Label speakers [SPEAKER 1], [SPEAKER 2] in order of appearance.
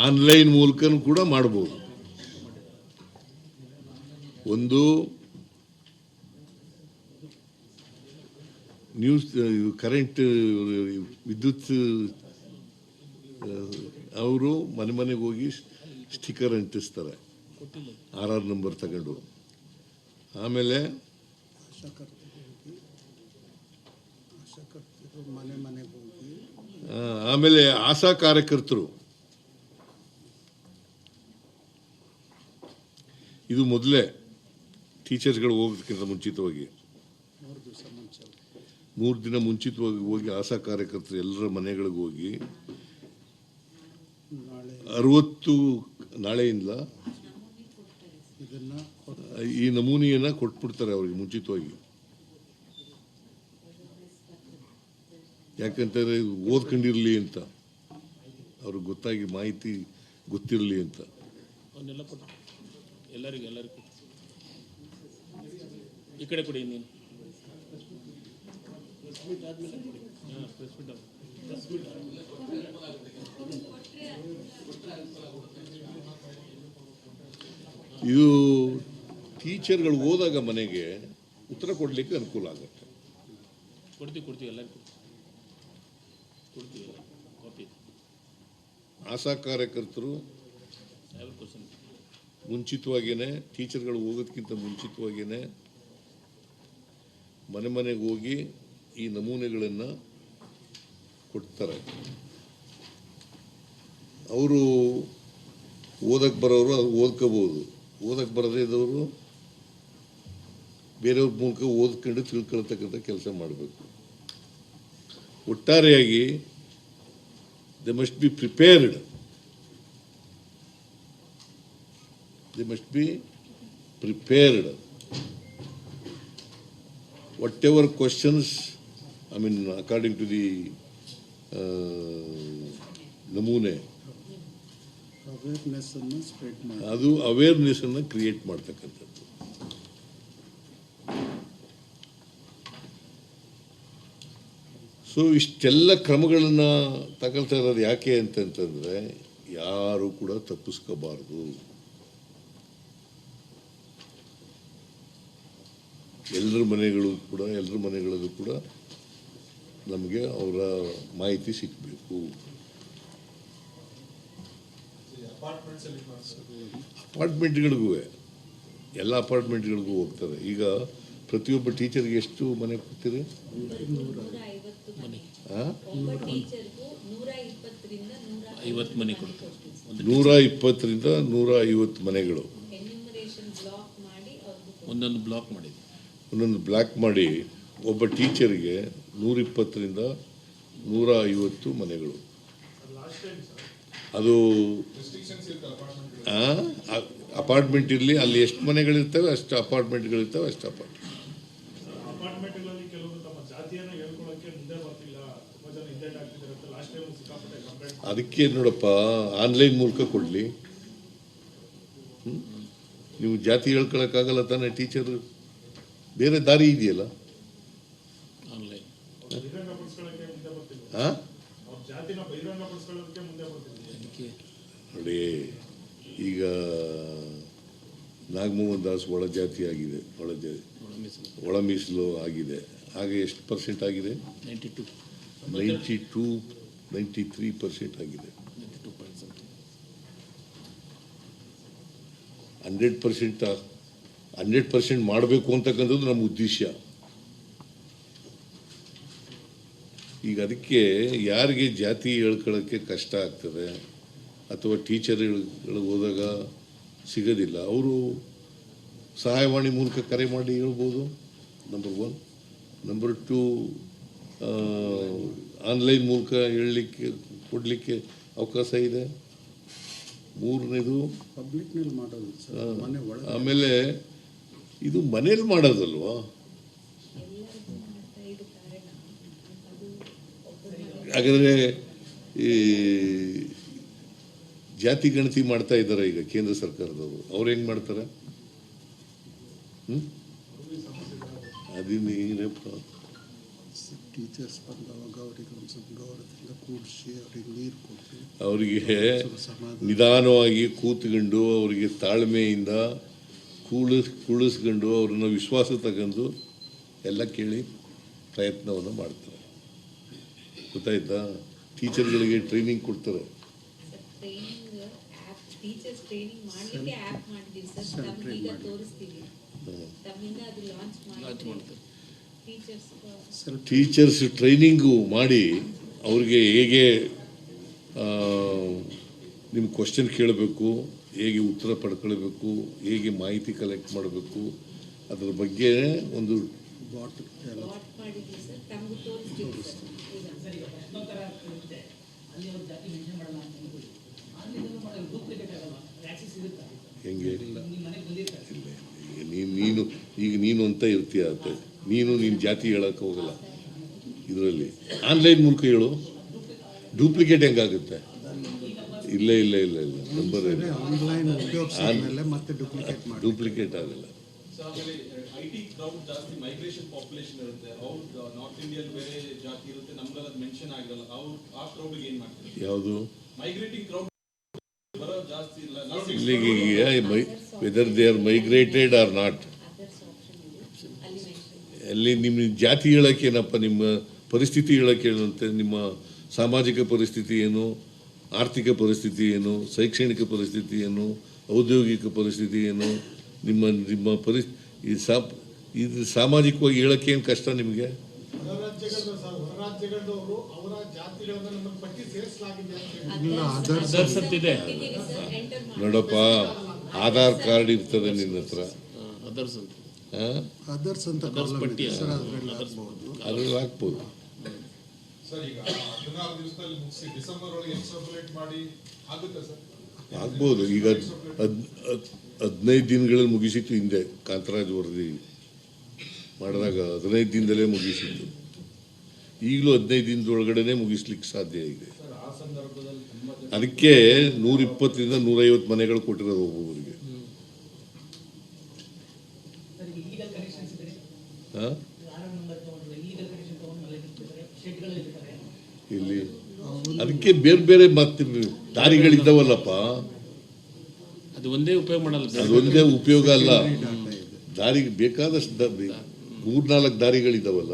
[SPEAKER 1] Online ಮೂಲಕನೂ ಕೂಡ ಮಾಡ್ಬೋದು. ಒಂದು ನ್ಯೂಸ್ ಕರೆಂಟ್ ವಿದ್ಯುತ್ ಅವರು ಮನೆ ಮನೆಗೆ ಹೋಗಿ ಸ್ಟಿಕ್ಕರ್ ಅಂಟಿಸ್ತಾರೆ RR ನಂಬರ್ ತಗೊಂಡು. ಆಮೇಲೆ ಆಶಾ ಕಾರ್ಯಕರ್ತರು ಇದು ಮೊದಲೇ ಟೀಚರ್ಸ್ಗಳು ಹೋಗೋದಕ್ಕಿಂತ ಮುಂಚಿತವಾಗಿ 3 ದಿನ ಮುಂಚಿತವಾಗಿ ಹೋಗಿ ಆಶಾ ಕಾರ್ಯಕರ್ತರು ಎಲ್ಲರ ಮನೆಗಳಿಗೆ ಹೋಗಿ 60 ನಾಳೆಯಿಂದ ಈ ನಮೂನೆಯನ್ನ ಕೊಟ್ಬಿಡ್ತಾರೆ ಅವ್ರಿಗೆ ಮುಂಚಿತವಾಗಿ. ಯಾಕಂತಂದ್ರೆ ಓದ್ಕೊಂಡಿರ್ಲಿ ಅಂತ, ಅವ್ರಿಗೆ ಗೊತ್ತಾಗಿ ಮಾಹಿತಿ ಗೊತ್ತಿರಲಿ ಅಂತ.
[SPEAKER 2] ಎಲ್ಲರಿಗೂ ಈ ಕಡೆ ಕೊಡಿ. ನೀನು
[SPEAKER 1] ಇದು ಟೀಚರ್ಗಳು ಹೋದಾಗ ಮನೆಗೆ ಉತ್ತರ ಕೊಡ್ಲಿಕ್ಕೆ ಅನುಕೂಲ ಆಗುತ್ತೆ.
[SPEAKER 2] ಕೊಡ್ತೀವಿ ಎಲ್ಲರಿಗೂ ಕೊಡ್ತೀವಿ.
[SPEAKER 1] ಆಶಾ ಕಾರ್ಯಕರ್ತರು ಮುಂಚಿತವಾಗಿಯೇ ಟೀಚರ್ಗಳು ಹೋಗೋದಕ್ಕಿಂತ ಮುಂಚಿತವಾಗಿಯೇ ಮನೆ ಮನೆಗೆ ಹೋಗಿ ಈ ನಮೂನೆಗಳನ್ನು ಕೊಡ್ತಾರೆ. ಅವರು ಓದಕ್ಕೆ ಬರೋರು ಅದು ಓದ್ಕೋಬೋದು, ಓದಕ್ಕೆ ಬರದೇ ಇದ್ದವರು ಬೇರೆಯವ್ರ ಮೂಲಕ ಓದ್ಕೊಂಡು ತಿಳ್ಕೊಳ್ತಕ್ಕಂಥ ಕೆಲಸ ಮಾಡಬೇಕು. ಒಟ್ಟಾರೆಯಾಗಿ they must be prepared. They must be prepared. Whatever questions, according to the namune, ಅದು ಅವೇರ್ನೆಸ್ ಅನ್ನು ಕ್ರಿಯೇಟ್ ಮಾಡ್ತಕ್ಕಂಥದ್ದು. ಸೊ ಇಷ್ಟೆಲ್ಲ ಕ್ರಮಗಳನ್ನು ತಗೊಳ್ತಾ ಇರೋದು ಯಾಕೆ ಅಂತಂತಂದ್ರೆ ಯಾರು ಕೂಡ ತಪ್ಪಿಸ್ಕೋಬಾರ್ದು. ಎಲ್ಲರ ಮನೆಗಳಲ್ಲೂ ಕೂಡ ನಮಗೆ ಅವರ ಮಾಹಿತಿ ಸಿಗಬೇಕು. ಅಪಾರ್ಟ್ಮೆಂಟ್ಗಳಿಗೂ ಎಲ್ಲ ಅಪಾರ್ಟ್ಮೆಂಟ್ಗಳಿಗೂ ಹೋಗ್ತಾರೆ. ಈಗ ಪ್ರತಿಯೊಬ್ಬ ಟೀಚರ್ಗೆ ಎಷ್ಟು ಮನೆ ಕೊಡ್ತೀರಿ? 120ರಿಂದ 150 ಮನೆಗಳು ಒಂದೊಂದು ಬ್ಲಾಕ್ ಮಾಡಿ ಒಬ್ಬ ಟೀಚರ್ಗೆ 120ರಿಂದ 150 ಮನೆಗಳು. ಅದು ಅಪಾರ್ಟ್ಮೆಂಟ್ ಇರಲಿ, ಅಲ್ಲಿ ಎಷ್ಟು ಮನೆಗಳಿರ್ತವೆ ಅಷ್ಟು ಅಪಾರ್ಟ್ಮೆಂಟ್ಗಳಿರ್ತವೆ, ಅಷ್ಟು ಅಪಾರ್ಟ್ಮೆಂಟ್. ಅದಕ್ಕೆ ನೋಡಪ್ಪ, ಆನ್ಲೈನ್ ಮೂಲಕ ಕೊಡ್ಲಿ. ನೀವು ಜಾತಿ ಹೇಳ್ಕೊಳಕ್ಕಾಗಲ್ಲ ತಾನೇ ಟೀಚರ್, ಬೇರೆ ದಾರಿ ಇದೆಯಲ್ಲ. ನೋಡಿ, ಈಗ ನಾಗಮೋಹನ್ ದಾಸ್ ಒಳ ಜಾತಿ ಆಗಿದೆ, ಒಳ ಮೀಸಲು ಆಗಿದೆ. ಹಾಗೆ ಎಷ್ಟು ಪರ್ಸೆಂಟ್ ಆಗಿದೆ? 93% ಆಗಿದೆ. 100% ಮಾಡಬೇಕು ಅಂತಕ್ಕಂಥದ್ದು ನಮ್ಮ ಉದ್ದೇಶ. ಈಗ ಅದಕ್ಕೆ ಯಾರಿಗೆ ಜಾತಿ ಹೇಳ್ಕೊಳ್ಳೋಕ್ಕೆ ಕಷ್ಟ ಆಗ್ತದೆ ಅಥವಾ ಟೀಚರ್ಗಳು ಹೋದಾಗ ಸಿಗೋದಿಲ್ಲ, ಅವರು ಸಹಾಯವಾಣಿ ಮೂಲಕ ಕರೆ ಮಾಡಿ ಹೇಳ್ಬೋದು. ನಂಬರ್ 1. ನಂಬರ್ 2, ಆನ್ಲೈನ್ ಮೂಲಕ ಹೇಳಲಿಕ್ಕೆ ಕೊಡಲಿಕ್ಕೆ ಅವಕಾಶ ಇದೆ. 3ನೇದು ಆಮೇಲೆ ಇದು ಮನೇಲಿ ಮಾಡೋದಲ್ವಾ. ಹಾಗಾದರೆ ಈ ಜಾತಿ ಗಣತಿ ಮಾಡ್ತಾ ಇದ್ದಾರೆ ಈಗ ಕೇಂದ್ರ ಸರ್ಕಾರದವರು. ಅವ್ರು ಹೆಂಗ್ ಮಾಡ್ತಾರೆ?
[SPEAKER 3] ಟೀಚರ್ಸ್ ಬಂದವಾಗ ಅವರಿಗೆ ಒಂದು ಸ್ವಲ್ಪ ಗೌರವದಿಂದ ಕೂಡಿಸಿ ಅವ್ರಿಗೆ ನೀರು ಕೊಟ್ಟು
[SPEAKER 1] ಅವರಿಗೆ
[SPEAKER 3] ಸಮಾಧಾನ
[SPEAKER 1] ನಿಧಾನವಾಗಿ ಕೂತ್ಕೊಂಡು ಅವರಿಗೆ ತಾಳ್ಮೆಯಿಂದ ಕುಳಿಸ್ಕೊಂಡು ಅವ್ರನ್ನ ವಿಶ್ವಾಸ ತಗೊಂಡು ಎಲ್ಲ ಕೇಳಿ ಪ್ರಯತ್ನವನ್ನು ಮಾಡ್ತಾರೆ. ಗೊತ್ತಾಯ್ತಾ? ಟೀಚರ್ಗಳಿಗೆ ಟ್ರೈನಿಂಗ್ ಕೊಡ್ತಾರೆ.
[SPEAKER 4] ಟೀಚರ್ಸ್ ಟ್ರೈನಿಂಗ್ ಮಾಡಲಿಕ್ಕೆ ಆ್ಯಪ್ ಮಾಡಿದ್ದೀವಿ ಸರ್. ತಮ್ಮೀಗ ತೋರಿಸ್ತೀವಿ, ತಮ್ಮಿಂದ ಅದು ಲಾಂಚ್ ಮಾಡ್ತಾರೆ.
[SPEAKER 1] ಟೀಚರ್ಸ್ ಟ್ರೈನಿಂಗು ಮಾಡಿ ಅವ್ರಿಗೆ ಹೇಗೆ ನಿಮ್ಮ ಕ್ವಶನ್ ಕೇಳಬೇಕು, ಹೇಗೆ ಉತ್ತರ ಪಡ್ಕೊಳ್ಬೇಕು, ಹೇಗೆ ಮಾಹಿತಿ ಕಲೆಕ್ಟ್ ಮಾಡಬೇಕು, ಅದರ ಬಗ್ಗೆ ಒಂದು
[SPEAKER 3] ಬಾಟ್
[SPEAKER 4] ಮಾಡಿದ್ದೀವಿ ಸರ್. ತಮಗೂ ತೋರಿಸ್ತೀವಿ ಸರ್.
[SPEAKER 1] ಹೆಂಗೆ ನೀನು ಅಂತ ಇರ್ತೀಯ ಅಂತ ನೀನು ನಿನ್ನ ಜಾತಿ ಹೇಳಕ್ಕೆ ಹೋಗಲ್ಲ. ಇದರಲ್ಲಿ ಆನ್ಲೈನ್ ಮೂಲಕ ಹೇಳು. ಡೂಪ್ಲಿಕೇಟ್ ಹೆಂಗಾಗುತ್ತೆ? ಇಲ್ಲ ನಂಬರ್
[SPEAKER 3] ಆನ್ಲೈನ್ ಉಪಯೋಗಿಸಿದ್ಮೇಲೆ ಮತ್ತೆ
[SPEAKER 1] ಡೂಪ್ಲಿಕೇಟ್ ಆಗಲ್ಲ.
[SPEAKER 5] ಐಟಿ ಕ್ರೌಡ್ ಜಾಸ್ತಿ ಮೈಗ್ರೇಷನ್ ಪಾಪ್ಯುಲೇಷನ್ ಇರುತ್ತೆ. ಅವ್ರು ನಾರ್ತ್ ಇಂಡಿಯನ್ ಬೇರೆ ಜಾತಿ ಇರುತ್ತೆ, ನಮ್ಗೆಲ್ಲ ಮೆನ್ಷನ್ ಆಗಿರಲ್ಲ. ಅವ್ರು ಆ ಕ್ರೌಡ್ಗೆ ಏನು ಮಾಡ್ತಾರೆ?
[SPEAKER 1] ಯಾವುದು
[SPEAKER 5] ಮೈಗ್ರೇಟಿಂಗ್ ಕ್ರೌಡ್ ಬರೋ ಜಾಸ್ತಿ ಇಲ್ಲ.
[SPEAKER 1] ಇಲ್ಲಿಗೆ whether they are migrated or not. ಅಲ್ಲಿ ನಿಮ್ಮ ಜಾತಿ ಹೇಳಕ್ಕೆ ಏನಪ್ಪ, ನಿಮ್ಮ ಪರಿಸ್ಥಿತಿ ಹೇಳಕ್ಕೆ ಏನಂತೆ, ನಿಮ್ಮ ಸಾಮಾಜಿಕ ಪರಿಸ್ಥಿತಿ ಏನು, ಆರ್ಥಿಕ ಪರಿಸ್ಥಿತಿ ಏನು, ಶೈಕ್ಷಣಿಕ ಪರಿಸ್ಥಿತಿ ಏನು, ಔದ್ಯೋಗಿಕ ಪರಿಸ್ಥಿತಿ ಏನು, ನಿಮ್ಮ ಇದು ಸಾಮಾಜಿಕವಾಗಿ ಹೇಳಕ್ಕೆ ಏನು ಕಷ್ಟ ನಿಮಗೆ? ನೋಡಪ್ಪ, ಆಧಾರ್ ಕಾರ್ಡ್ ಇರ್ತದೆ ನಿನ್ನ ಹತ್ರ,
[SPEAKER 2] ಅದರ್ಸ್ ಅಂತ
[SPEAKER 3] ಅದರ್ಸ್ ಅಂತ
[SPEAKER 2] ಪಟ್ಟಿ
[SPEAKER 1] ಅದ್ರಲ್ಲಿ ಹಾಕ್ಬೋದು.
[SPEAKER 6] ಸರ್, ಈಗ 16 ದಿವಸದಲ್ಲಿ ಮುಗಿಸಿ ಡಿಸೆಂಬರ್ ಒಳಗೆ ಎಕ್ಸ್ಟ್ರಾಪುಲೇಟ್ ಮಾಡಿ ಆಗುತ್ತೆ ಸರ್?
[SPEAKER 1] ಆಗ್ಬೋದು. ಈಗ 15 ದಿನಗಳಲ್ಲಿ ಮುಗಿಸಿತ್ತು ಹಿಂದೆ ಕಾಂತರಾಜ್ ವರದಿ ಮಾಡಿದಾಗ 15 ದಿನದಲ್ಲೇ ಮುಗಿಸಿತ್ತು. ಈಗಲೂ 15 ದಿನದೊಳಗಡೆ ಮುಗಿಸ್ಲಿಕ್ಕೆ ಸಾಧ್ಯ ಇದೆ. ಅದಕ್ಕೆ 120ರಿಂದ 150 ಮನೆಗಳು ಕೊಟ್ಟಿರೋದು ಒಬ್ಬೊಬ್ಬರಿಗೆ. ಇಲ್ಲಿ ಅದಕ್ಕೆ ಬೇರೆ ಬೇರೆ ಮತ್ತೆ ದಾರಿಗಳಿದ್ದಾವಲ್ಲಪ್ಪ.
[SPEAKER 2] ಅದು ಒಂದೇ ಉಪಯೋಗ ಮಾಡಲ್ಲ,
[SPEAKER 1] ಅದೊಂದೇ ಉಪಯೋಗ ಅಲ್ಲ, ದಾರಿಗೆ ಬೇಕಾದಷ್ಟು 3-4 ದಾರಿಗಳಿದ್ದಾವಲ್ಲ.